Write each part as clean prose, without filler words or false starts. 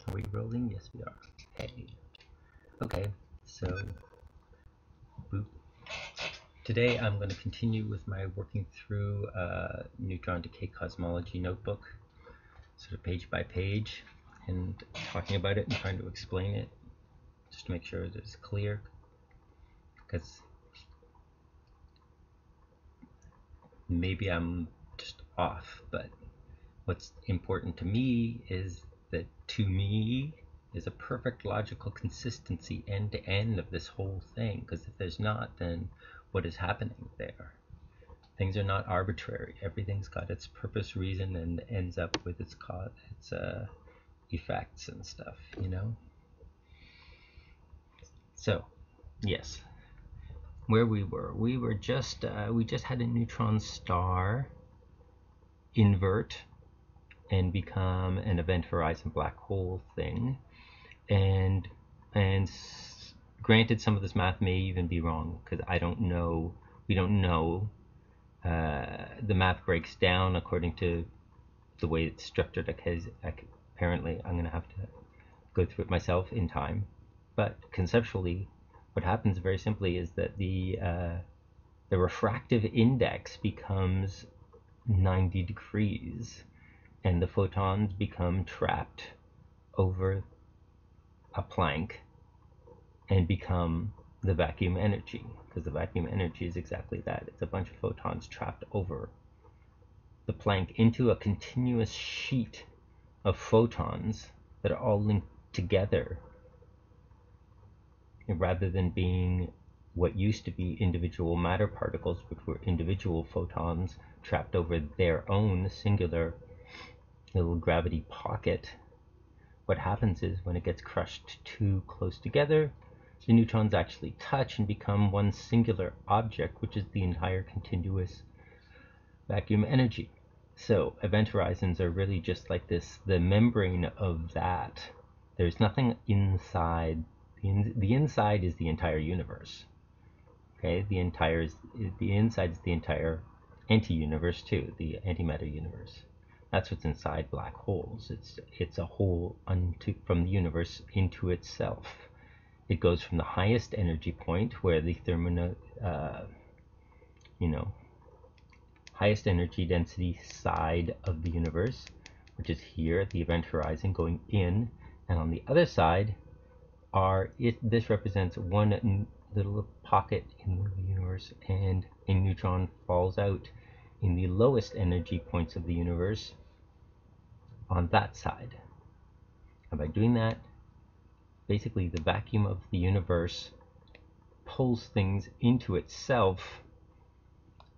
Are we rolling? Yes, we are. Hey. Okay, so boop. Today I'm going to continue with my working through Neutron Decay Cosmology notebook, sort of page by page, and talking about it and trying to explain it, just to make sure that it's clear, because maybe I'm just off, but what's important to me is that to me is a perfect logical consistency end to end of this whole thing, because if there's not, then what is happening there? Things are not arbitrary. Everything's got its purpose, reason, and ends up with its effects and stuff, you know? So, yes, where we were just, we just had a neutron star invert and become an event horizon black hole thing, and granted, some of this math may even be wrong, because I don't know, we don't know. The math breaks down according to the way it's structured. Apparently, I'm going to have to go through it myself in time. But conceptually, what happens very simply is that the refractive index becomes 90 degrees, and the photons become trapped over a plank and become the vacuum energy, because the vacuum energy is exactly that. It's a bunch of photons trapped over the plank into a continuous sheet of photons that are all linked together, rather than being what used to be individual matter particles, which were individual photons trapped over their own singular little gravity pocket. What happens is, when it gets crushed too close together, the neutrons actually touch and become one singular object, which is the entire continuous vacuum energy. So event horizons are really just like this, the membrane of that. There's nothing inside. The inside is the entire universe. Okay, the inside is the entire anti-universe too, the antimatter universe. That's what's inside black holes. It's a hole from the universe into itself. It goes from the highest energy point, where the highest energy density side of the universe, which is here at the event horizon, going in, and on the other side this represents one little pocket in the universe, and a neutron falls out in the lowest energy points of the universe on that side. And by doing that, basically the vacuum of the universe pulls things into itself,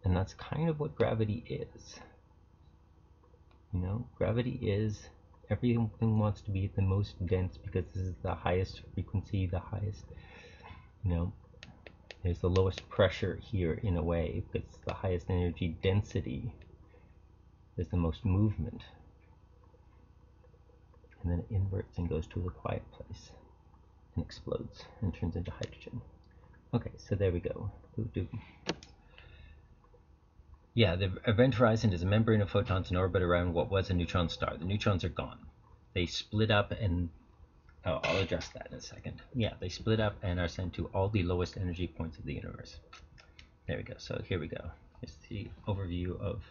and that's kind of what gravity is. You know, gravity is, everything wants to be the most dense because this is the highest frequency, the highest, there's the lowest pressure here in a way, because the highest energy density. There's the most movement. And then it inverts and goes to the quiet place and explodes and turns into hydrogen. Okay, so there we go. Yeah, the event horizon is a membrane of photons in orbit around what was a neutron star. The neutrons are gone. They split up and, I'll address that in a second. Yeah, they split up and are sent to all the lowest energy points of the universe. There we go. So here we go. Here's the overview of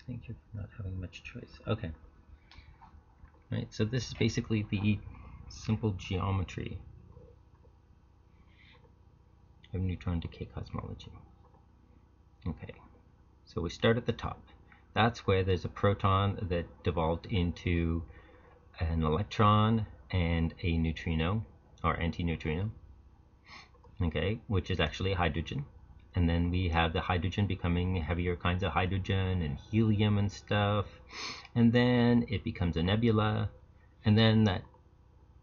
Thank you for not having much choice. Okay. Right, so this is basically the simple geometry of neutron decay cosmology. Okay, so we start at the top. That's where there's a proton that devolved into an electron and a neutrino, or antineutrino, okay, which is actually hydrogen. And then we have the hydrogen becoming heavier kinds of hydrogen and helium and stuff. And then it becomes a nebula. And then that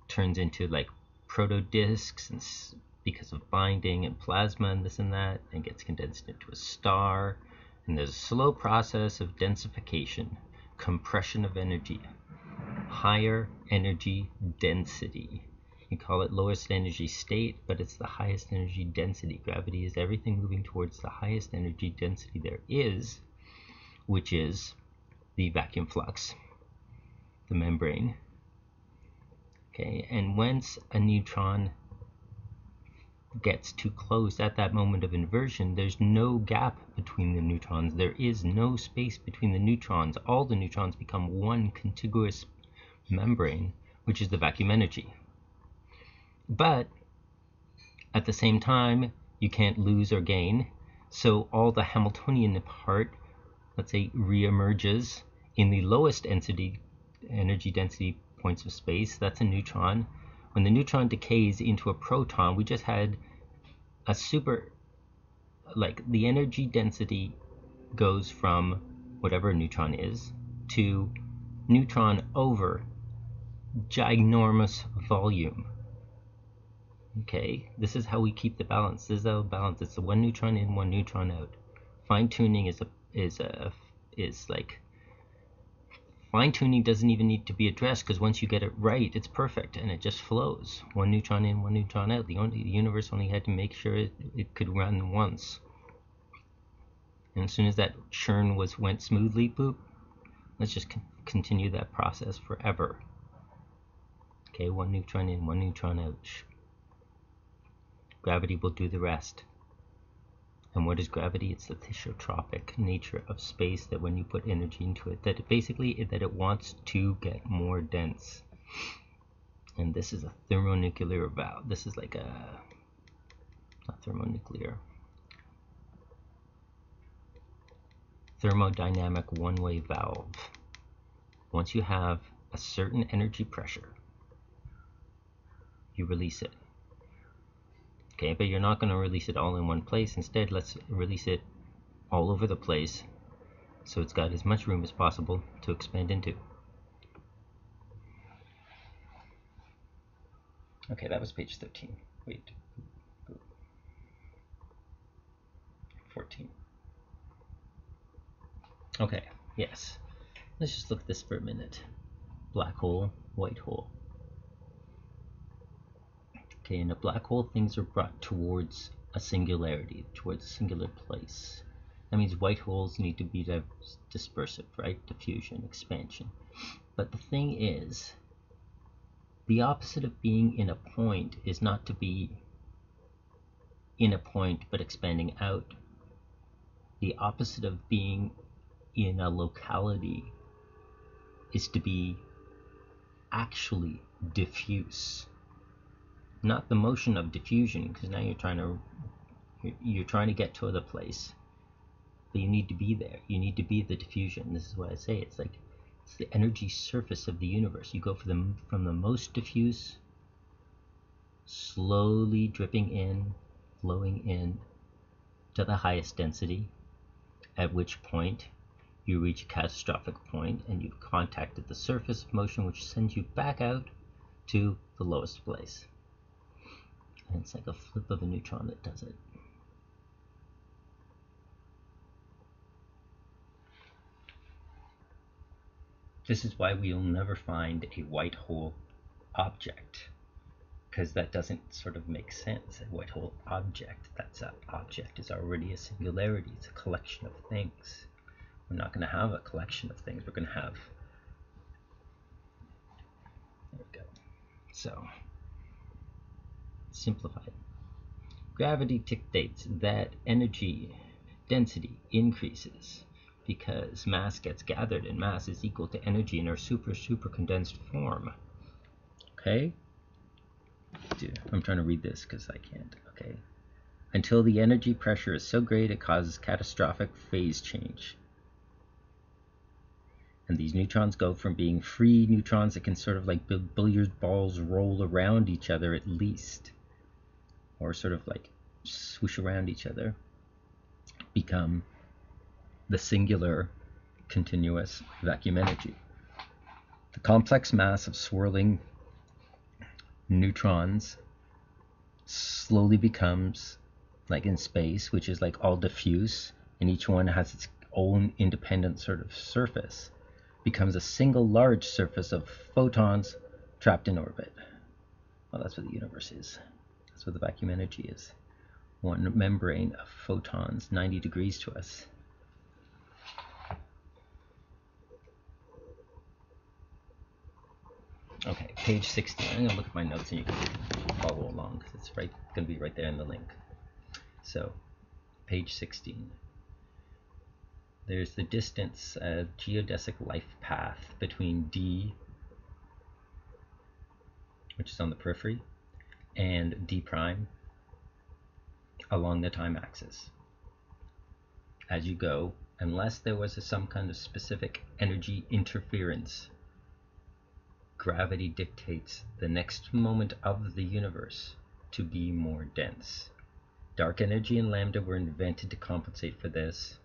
turns into like protodisks, and because of binding and plasma and this and that, and gets condensed into a star. And there's a slow process of densification, compression of energy, higher energy density. You call it lowest energy state, but it's the highest energy density. Gravity is everything moving towards the highest energy density there is, which is the vacuum flux, the membrane. Okay, and once a neutron gets too close at that moment of inversion, there's no gap between the neutrons. There is no space between the neutrons. All the neutrons become one contiguous membrane, which is the vacuum energy. But at the same time, you can't lose or gain, so all the Hamiltonian part, let's say, reemerges in the lowest energy density points of space. That's a neutron. When the neutron decays into a proton, we just had a the energy density goes from whatever a neutron is to neutron over ginormous volume. Okay, this is how we keep the balance. This is how balance. It's the one neutron in, one neutron out. Fine tuning fine tuning doesn't even need to be addressed, because once you get it right, it's perfect and it just flows. One neutron in, one neutron out. The universe only had to make sure it could run once. And as soon as that churn went smoothly, boop, let's just continue that process forever. Okay, one neutron in, one neutron out. Gravity will do the rest. And what is gravity? It's the thesiotropic nature of space, that when you put energy into it, that it wants to get more dense. And this is a thermonuclear valve. This is like not thermonuclear, thermodynamic one-way valve. Once you have a certain energy pressure, you release it. Okay, but you're not going to release it all in one place. Instead, let's release it all over the place, so it's got as much room as possible to expand into. Okay, that was page 13. Wait. 14. Okay, yes. Let's just look at this for a minute. Black hole, white hole. Okay, in a black hole, things are brought towards a singularity, towards a singular place. That means white holes need to be dispersive, right? Diffusion, expansion. But the thing is, the opposite of being in a point is not to be in a point but expanding out. The opposite of being in a locality is to be actually diffuse. Not the motion of diffusion, because now you're trying to get to other place, but you need to be there. You need to be the diffusion. This is what I say. It's like it's the energy surface of the universe. You go from the most diffuse, slowly dripping in, flowing in, to the highest density, at which point you reach a catastrophic point and you've contacted the surface of motion, which sends you back out to the lowest place. And it's like a flip of a neutron that does it. This is why we'll never find a white hole object, because that doesn't sort of make sense. A white hole object, that object is already a singularity. It's a collection of things. We're not going to have a collection of things. We're going to have... There we go. So, simplified. Gravity dictates that energy density increases because mass gets gathered, and mass is equal to energy in our super condensed form. Okay? I'm trying to read this because I can't. Okay. Until the energy pressure is so great it causes catastrophic phase change. And these neutrons go from being free neutrons that can sort of like billiard balls roll around each other at least, or sort of like swoosh around each other, become the singular continuous vacuum energy. The complex mass of swirling neutrons slowly becomes like in space, which is like all diffuse, and each one has its own independent sort of surface. becomes a single large surface of photons trapped in orbit. Well, that's what the universe is. That's what the vacuum energy is. One membrane of photons, 90 degrees to us. Okay, page 16. I'm going to look at my notes and you can follow along because it's going to be right there in the link. So, page 16. There's the distance, geodesic life path between D, which is on the periphery, and D prime along the time axis. As you go, unless there was some kind of specific energy interference, gravity dictates the next moment of the universe to be more dense. Dark energy and lambda were invented to compensate for this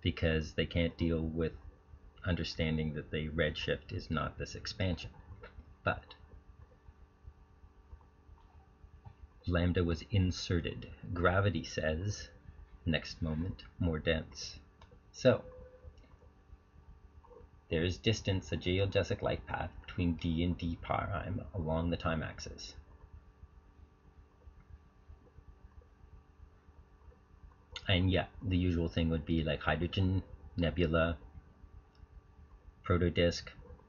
because they can't deal with understanding that the redshift is not this expansion. But lambda was inserted. Gravity says, next moment, more dense. So, there is distance, a geodesic light path between D and D prime along the time axis. And yeah, the usual thing would be like hydrogen, nebula, protodisk,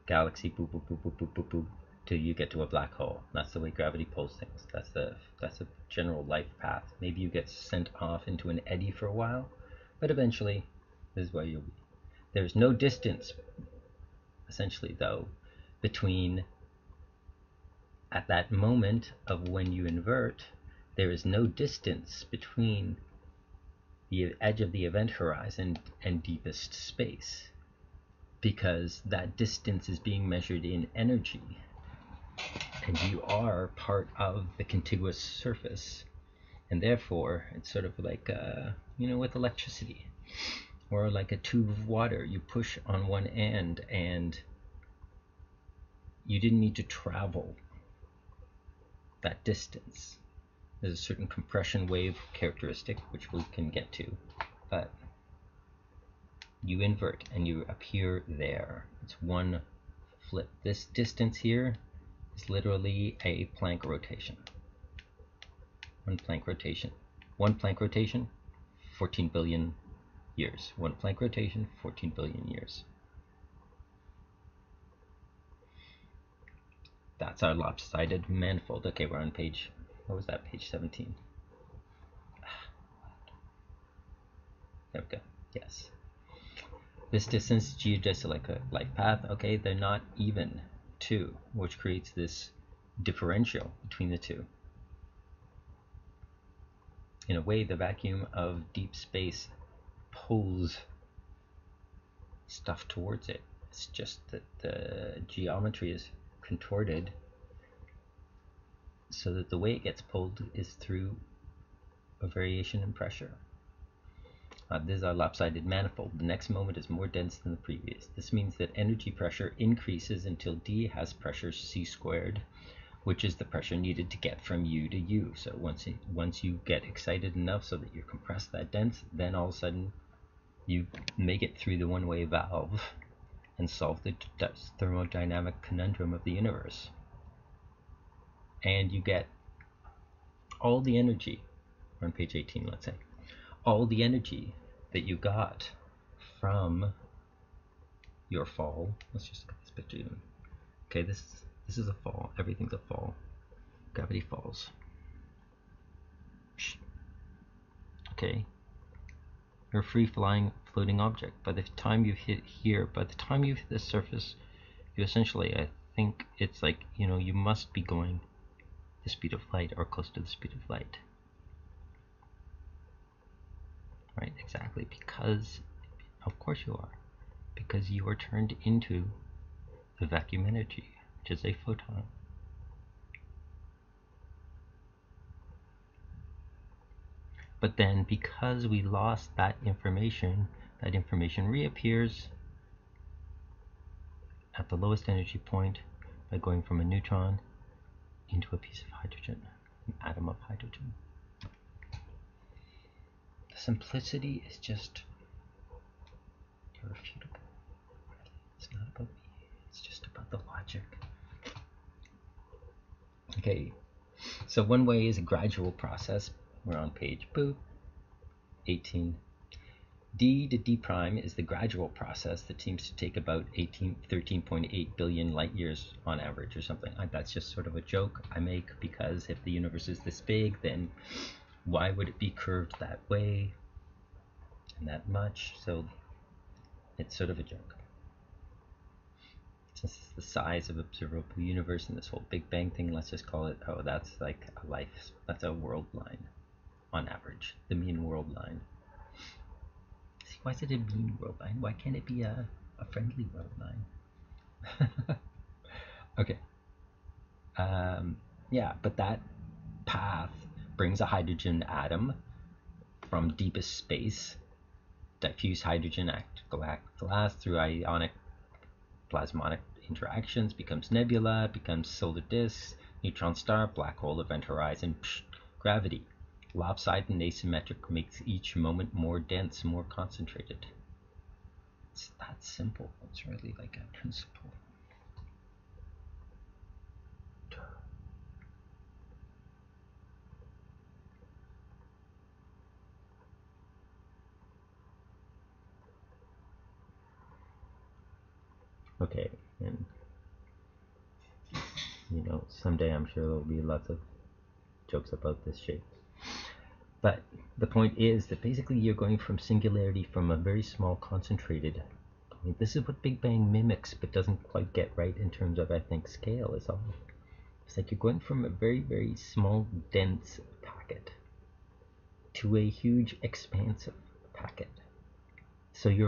galaxy, boop, boop, boop, boop, boop, boop, boop, till you get to a black hole. That's the way gravity pulls things. That's a general life path. Maybe you get sent off into an eddy for a while, but eventually this is where you'll be. There's no distance, essentially, though, between, at that moment of when you invert, there is no distance between the edge of the event horizon and deepest space, because that distance is being measured in energy, and you are part of the contiguous surface, and therefore it's sort of like with electricity, or like a tube of water. You push on one end and you didn't need to travel that distance. There's a certain compression wave characteristic which we can get to, but you invert and you appear there. It's one flip. This distance here is literally a Planck rotation. One Planck rotation. One Planck rotation, 14 billion years. One Planck rotation, 14 billion years. That's our lopsided manifold. Okay, we're on page, what was that, page 17? There we go, yes. This distance, geodesic light path, okay, they're not even two, which creates this differential between the two. In a way, the vacuum of deep space pulls stuff towards it. It's just that the geometry is contorted so that the way it gets pulled is through a variation in pressure. This is our lopsided manifold. The next moment is more dense than the previous. This means that energy pressure increases until D has pressure c squared, which is the pressure needed to get from U to U. So once you get excited enough so that you're compressed that dense, then all of a sudden you make it through the one-way valve and solve the thermodynamic conundrum of the universe. And you get all the energy, on page 18, let's say, all the energy that you got from your fall. Let's just look at this picture even. Okay, this is a fall. Everything's a fall. Gravity falls. Okay. You're a free-flying, floating object. By the time you hit here, by the time you hit the surface, you essentially, I think it's like, you must be going the speed of light or close to the speed of light. Right, exactly, because, of course you are, because you are turned into the vacuum energy, which is a photon. But then, because we lost that information reappears at the lowest energy point by going from a neutron into a piece of hydrogen, an atom of hydrogen. The simplicity is just irrefutable. It's not about me. It's just about the logic. Okay, so one way is a gradual process. We're on page 18. D to D prime is the gradual process that seems to take about 13.8 billion light years on average or something. That's just sort of a joke I make, because if the universe is this big, then why would it be curved that way and that much? So it's sort of a joke. Since it's the size of observable universe and this whole Big Bang thing, let's just call it, oh, that's like a life, that's a world line on average, the mean world line. See, why is it a mean world line? Why can't it be a friendly world line? Okay. Yeah, but that path brings a hydrogen atom from deepest space, diffuse hydrogen active glass through ionic plasmonic interactions, becomes nebula, becomes solar disk, neutron star, black hole, event horizon, gravity. Lopsided and asymmetric makes each moment more dense, more concentrated. It's that simple. It's really like a principle. Okay, and someday I'm sure there'll be lots of jokes about this shape. But the point is that basically you're going from singularity from a very small concentrated. This is what Big Bang mimics, but doesn't quite get right in terms of, I think, scale is all. It's like you're going from a very, very small, dense packet to a huge, expansive packet. So you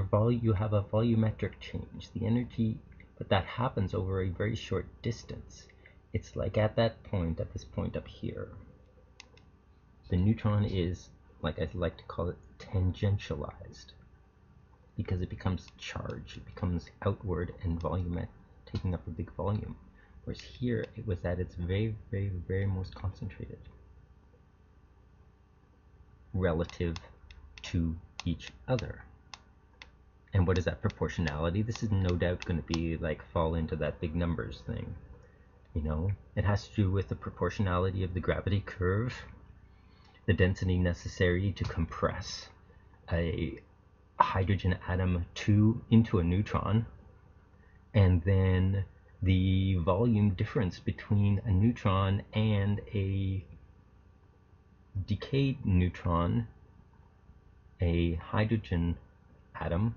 have a volumetric change. The energy, but that happens over a very short distance. It's like at this point up here, the neutron is, like I like to call it, tangentialized, because it becomes charged, it becomes outward and volumetric, taking up a big volume. Whereas here, it was at its very, very, very most concentrated relative to each other. And what is that proportionality? This is no doubt going to be like fall into that big numbers thing. It has to do with the proportionality of the gravity curve, the density necessary to compress a hydrogen atom into a neutron, and then the volume difference between a neutron and a decayed neutron, a hydrogen atom,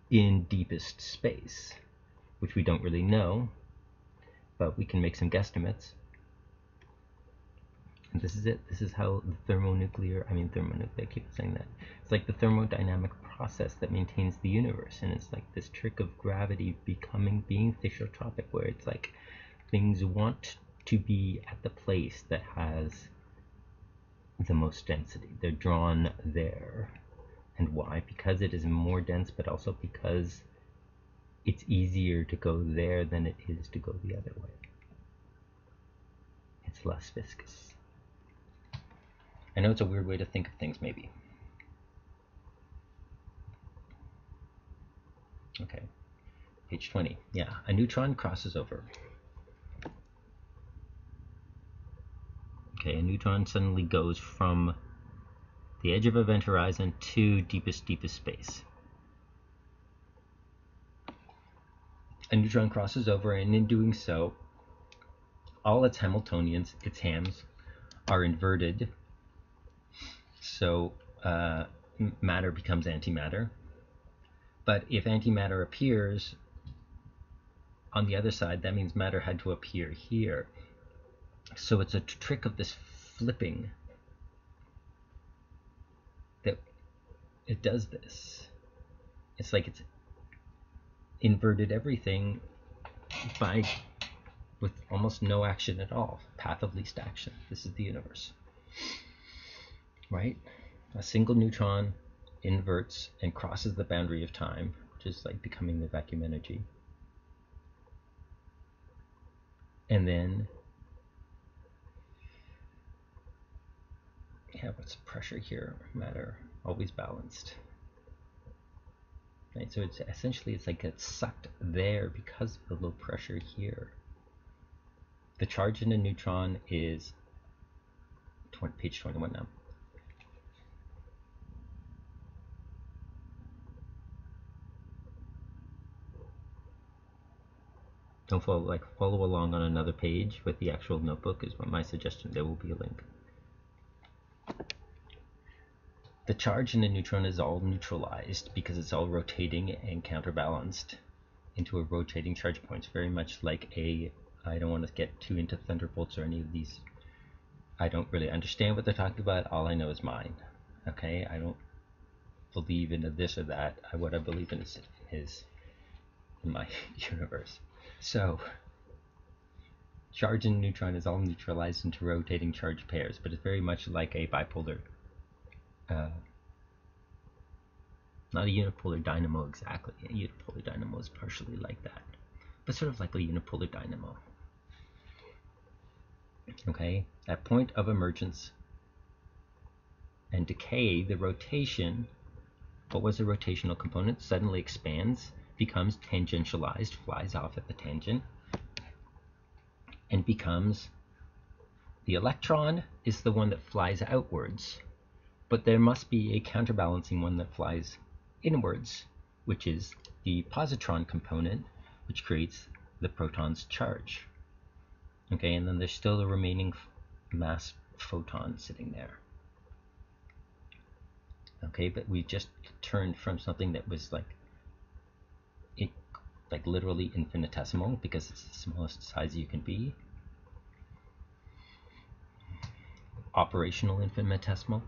in deepest space, which we don't really know, but we can make some guesstimates. And this is it. This is how the I keep saying that. It's like the thermodynamic process that maintains the universe, and it's like this trick of gravity being thesiotropic, where it's like things want to be at the place that has the most density. They're drawn there. And why? Because it is more dense, but also because it's easier to go there than it is to go the other way. It's less viscous. I know it's a weird way to think of things, maybe. Okay, page 20. Yeah, a neutron crosses over. Okay, a neutron suddenly goes from the edge of event horizon to deepest space. A neutron crosses over, and in doing so, all its Hamiltonians, its hams, are inverted. So matter becomes antimatter. But if antimatter appears on the other side, that means matter had to appear here. So it's a trick of this flipping that it does this. It's like it's inverted everything with almost no action at all. Path of least action. This is the universe. Right? A single neutron inverts and crosses the boundary of time, which is like becoming the vacuum energy. And then, what's the pressure here? Matter, always balanced. right? So it's essentially, it's like it's sucked there because of the low pressure here. The charge in a neutron is page 21 now. Don't follow along on another page with the actual notebook is what my suggestion. There will be a link. The charge in a neutron is all neutralized because it's all rotating and counterbalanced into a rotating charge point. It's very much like a, I don't want to get too into thunderbolts or any of these. I don't really understand what they're talking about. All I know is mine. Okay, I don't believe in this or that. What I believe in is in my universe. So, charge in a neutron is all neutralized into rotating charge pairs, but it's very much like a bipolar, not a unipolar dynamo exactly. A unipolar dynamo is partially like that, but sort of like a unipolar dynamo. Okay, at point of emergence and decay, the rotation, what was a rotational component, suddenly expands, becomes tangentialized, flies off at the tangent, and becomes, the electron is the one that flies outwards, but there must be a counterbalancing one that flies inwards, which is the positron component, which creates the proton's charge. Okay, and then there's still the remaining mass photon sitting there. Okay, but we just turned from something that was like literally infinitesimal, because it's the smallest size you can be, operational infinitesimal,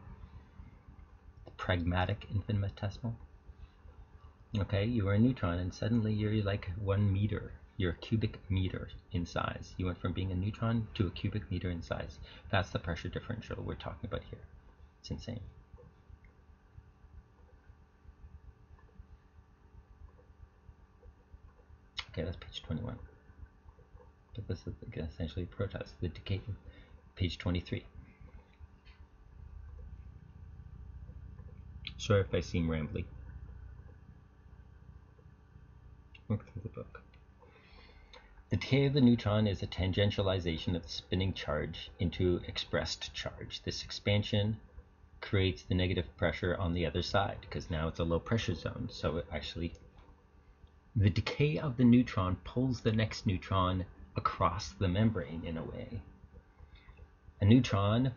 pragmatic infinitesimal. Okay, you are a neutron and suddenly you're like 1 meter. You're a cubic meter in size. You went from being a neutron to a cubic meter in size. That's the pressure differential we're talking about here. It's insane. Okay, that's page 21. But this is essentially a protest. The decay, page 23. Sorry if I seem rambly. Look through the book. The decay of the neutron is a tangentialization of the spinning charge into expressed charge. This expansion creates the negative pressure on the other side, because now it's a low pressure zone. So it actually, the decay of the neutron pulls the next neutron across the membrane in a way. A neutron,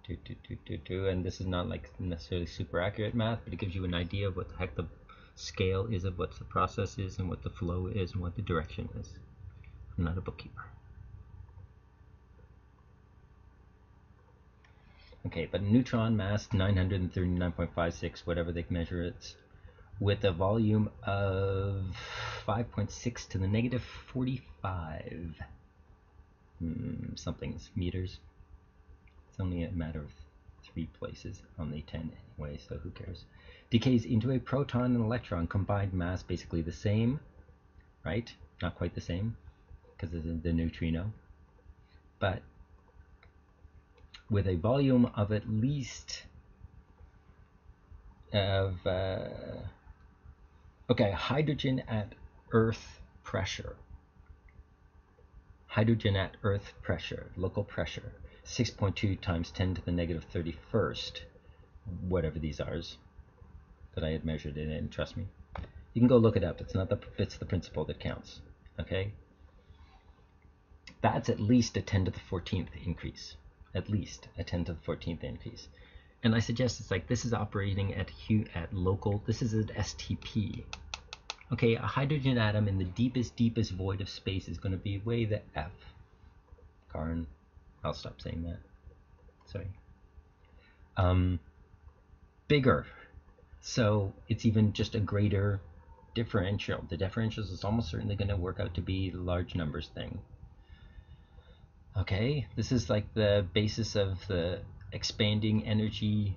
and this is not like necessarily super accurate math, but it gives you an idea of what the heck the scale is of what the process is and what the flow is and what the direction is. I'm not a bookkeeper. Okay, but neutron mass 939.56, whatever they measure it, with a volume of 5.6 to the negative 45 somethings meters. It's only a matter of 3 places on the 10 anyway, so who cares? Decays into a proton and electron, combined mass basically the same, right? Not quite the same, because of the neutrino, but with a volume of at least of okay, hydrogen at Earth pressure. Hydrogen at Earth pressure, local pressure, 6.2 times 10 to the negative 31st, whatever these are, that I had measured it in, trust me. You can go look it up. It's not it's the principle that counts, okay? That's at least a 10 to the 14th increase. At least a 10 to the 14th increase. And I suggest it's like this is operating at local, this is at STP. Okay, a hydrogen atom in the deepest void of space is going to be way the F. Karn, I'll stop saying that. Sorry. Bigger. So it's even just a greater differential. The differentials is almost certainly going to work out to be the large numbers thing. Okay, this is like the basis of the expanding energy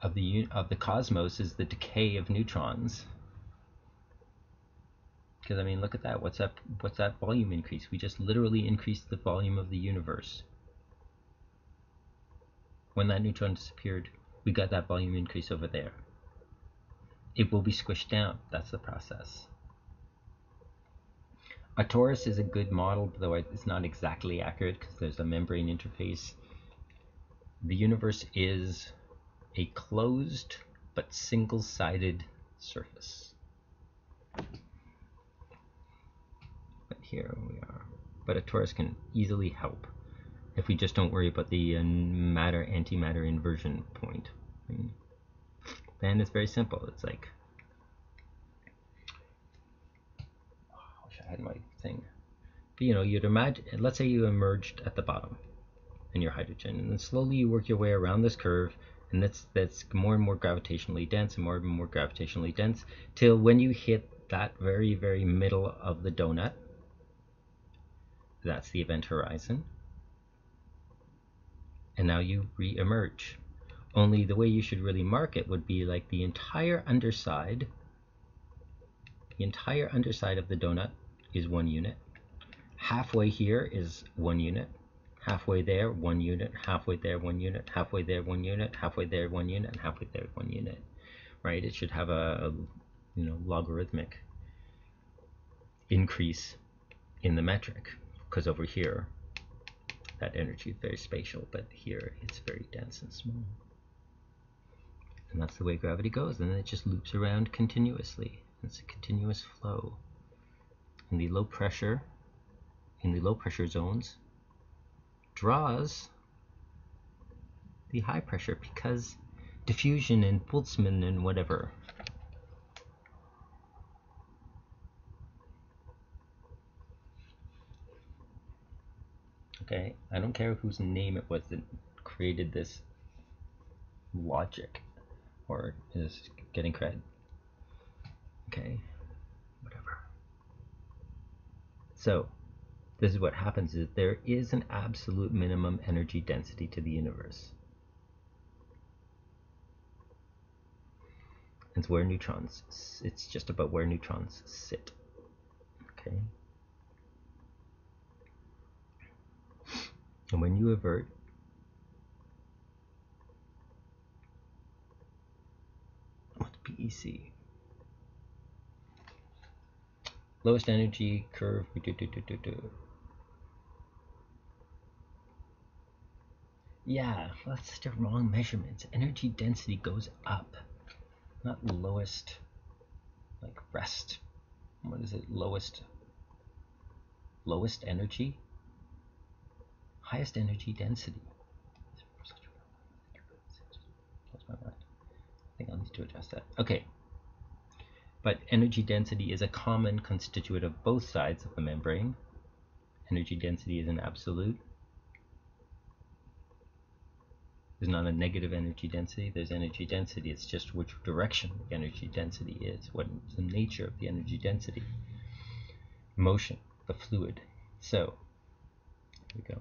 of the cosmos is the decay of neutrons. Because I mean, look at that. What's that volume increase? We just literally increased the volume of the universe. When that neutron disappeared, we got that volume increase over there. it will be squished down. That's the process. A torus is a good model, though it's not exactly accurate because there's a membrane interface. The universe is a closed but single-sided surface. But here we are. But a torus can easily help if we just don't worry about the matter-antimatter inversion point. Then it's very simple. It's like, oh, I wish I had my thing. But, you know, you'd imagine, let's say you emerged at the bottom in your hydrogen, and then slowly you work your way around this curve, and that's more and more gravitationally dense and more gravitationally dense, till when you hit that very, very middle of the donut, that's the event horizon, and now you re-emerge. Only the way you should really mark it would be like the entire underside of the donut is 1 unit. Halfway here is 1 unit. Halfway there, 1 unit. Halfway there, 1 unit. Halfway there, 1 unit. Halfway there, 1 unit. And halfway there, 1 unit. Right? It should have a logarithmic increase in the metric, because over here that energy is very spatial, but here it's very dense and small. And that's the way gravity goes, and then it just loops around continuously. It's a continuous flow. In the low pressure zones, draws the high pressure because diffusion and Boltzmann and whatever. Okay, I don't care whose name it was that created this logic or is getting credit. Okay, whatever. So this is what happens, is there is an absolute minimum energy density to the universe. It's where neutrons, it's just about where neutrons sit. Okay. And when you avert, what's PEC? Lowest energy curve. Yeah, well, that's the wrong measurements. Energy density goes up, not lowest, like rest. What is it? Lowest energy? Highest energy density. I think I'll need to adjust that. Okay. But energy density is a common constituent of both sides of the membrane. Energy density is an absolute. There's not a negative energy density, there's energy density. It's just which direction the energy density is, what's the nature of the energy density. Motion, the fluid. So, here we go.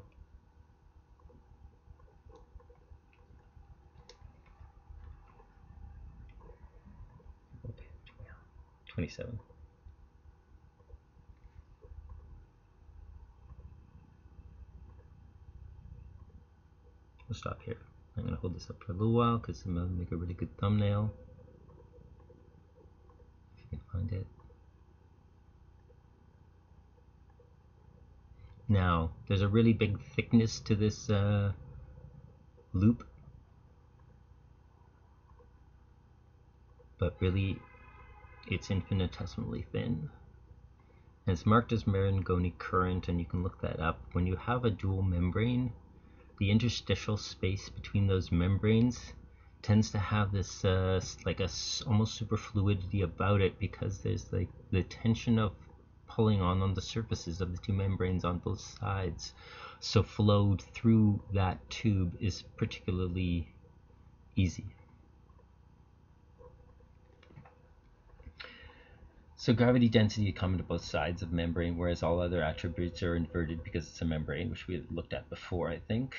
Okay, 27. We'll stop here. I'm going to hold this up for a little while because I'm going to make a really good thumbnail. If you can find it. Now, there's a really big thickness to this loop, but really it's infinitesimally thin. And it's marked as Marangoni current, and you can look that up. When you have a dual membrane, the interstitial space between those membranes tends to have this like a almost superfluidity about it, because there's like the tension of pulling on the surfaces of the two membranes on both sides. So flowed through that tube is particularly easy. So gravity density is common to both sides of membrane, whereas all other attributes are inverted because it's a membrane, which we looked at before, I think.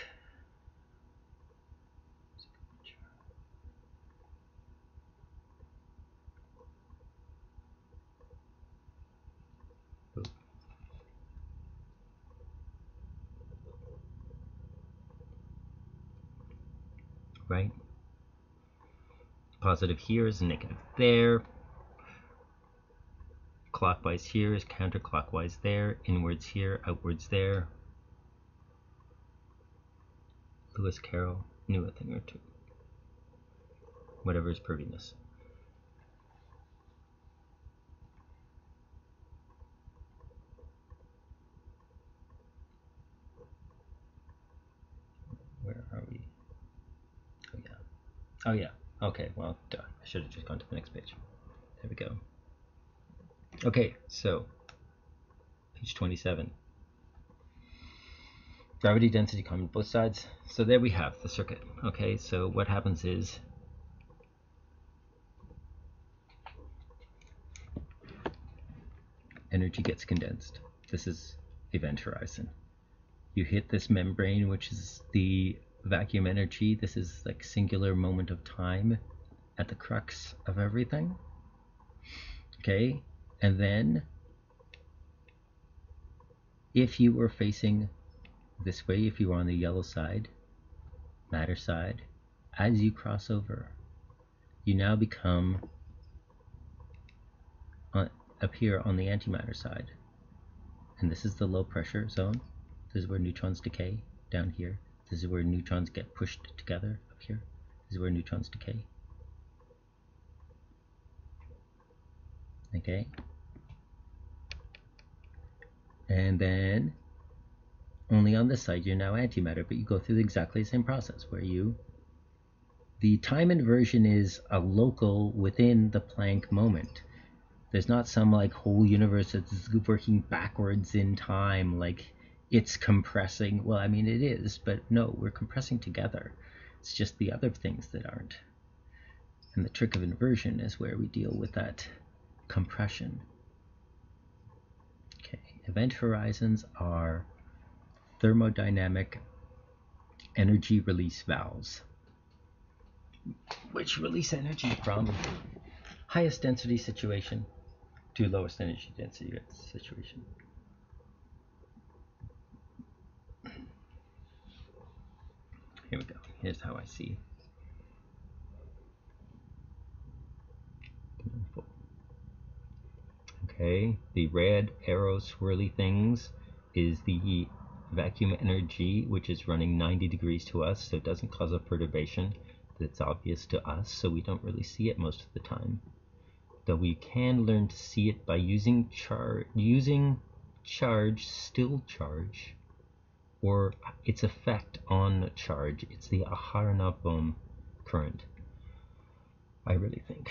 Right? Positive here is negative there. Clockwise here is counterclockwise there. Inwards here, outwards there. Lewis Carroll knew a thing or two. Whatever is perviness. Where are we? Oh yeah. Oh yeah. Okay, well, duh. I should have just gone to the next page. There we go. Okay, so page 27. Gravity density common both sides. So there we have the circuit. Okay, so what happens is energy gets condensed. This is event horizon. You hit this membrane, which is the vacuum energy. This is like singular moment of time at the crux of everything. Okay, and then if you were facing this way, if you were on the yellow side, matter side, as you cross over, you now become up here on the antimatter side. And this is the low pressure zone. This is where neutrons decay down here. This is where neutrons get pushed together up here. This is where neutrons decay. Okay. And then only on this side you're now antimatter, but you go through exactly the same process where the time inversion is a local within the Planck moment. There's not some like whole universe that's working backwards in time, like it's compressing. Well, I mean it is, but no, we're compressing together. It's just the other things that aren't. And the trick of inversion is where we deal with that compression. Okay, event horizons are thermodynamic energy release valves, which release energy from highest density situation to lowest energy density situation. Here we go. Here's how I see. Okay, the red arrow swirly things is the vacuum energy, which is running 90 degrees to us, so it doesn't cause a perturbation that's obvious to us, so we don't really see it most of the time. Though we can learn to see it by using still charge, or its effect on charge. It's the Aharonov-Bohm current. I really think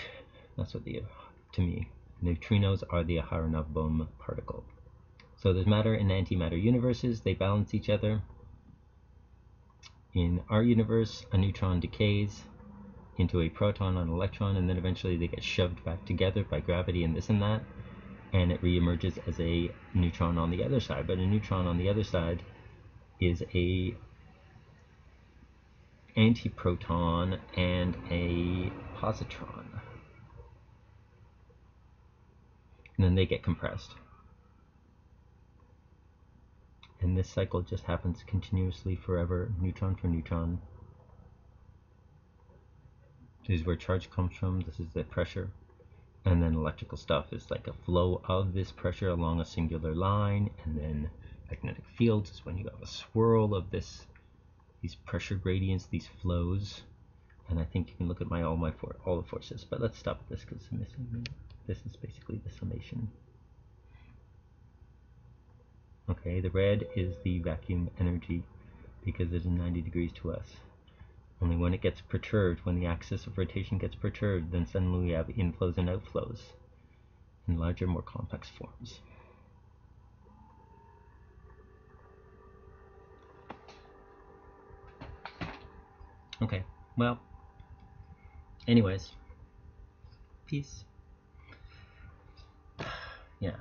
that's what to me, neutrinos are the Aharonov-Bohm particle. So there's matter and antimatter universes. They balance each other. In our universe, a neutron decays into a proton or an electron, and then eventually they get shoved back together by gravity and this and that, and it reemerges as a neutron on the other side. But a neutron on the other side is a antiproton and a positron, and then they get compressed. And this cycle just happens continuously forever, neutron for neutron. This is where charge comes from. This is the pressure. And then electrical stuff is like a flow of this pressure along a singular line. And then magnetic fields is when you have a swirl of these pressure gradients, these flows. And I think you can look at all the forces. But let's stop this because it's missing. This is basically the summation. Okay, the red is the vacuum energy because it is 90 degrees to us. Only when it gets perturbed, when the axis of rotation gets perturbed, then suddenly we have inflows and outflows in larger, more complex forms. Okay, well, anyways, peace. Yeah,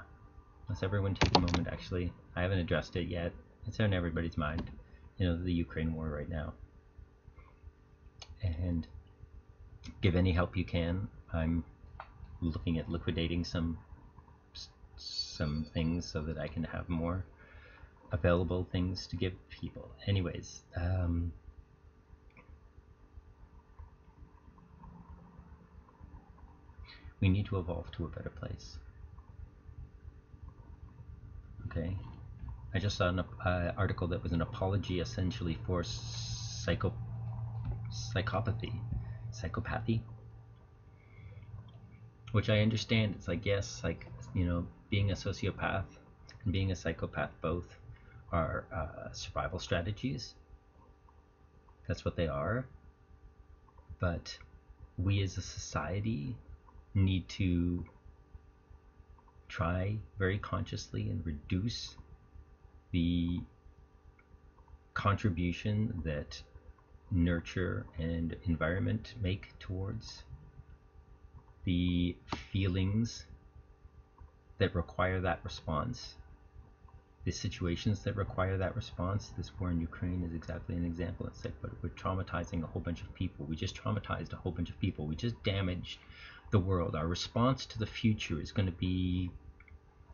let's everyone take a moment, actually. I haven't addressed it yet. It's on everybody's mind. You know, the Ukraine war right now. And give any help you can. I'm looking at liquidating some things so that I can have more available things to give people. Anyways, We need to evolve to a better place. Okay? I just saw an article that was an apology essentially for psychopathy, which I understand. It's like, yes, like, you know, being a sociopath and being a psychopath both are survival strategies. That's what they are. But we as a society need to try very consciously and reduce the contribution that nurture and environment make towards the feelings that require that response, the situations that require that response. This war in Ukraine is exactly an example. It's like, but we're traumatizing a whole bunch of people. We just traumatized a whole bunch of people. We just damaged the world. Our response to the future is going to be,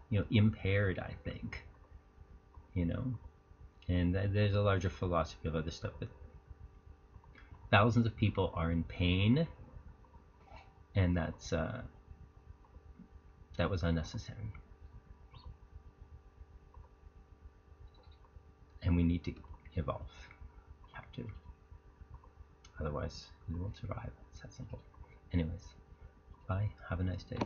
you know, impaired, I think. You know, and there's a larger philosophy of other stuff. But thousands of people are in pain, and that was unnecessary. And we need to evolve. We have to. Otherwise, we won't survive. It's that simple. Anyways, bye. Have a nice day.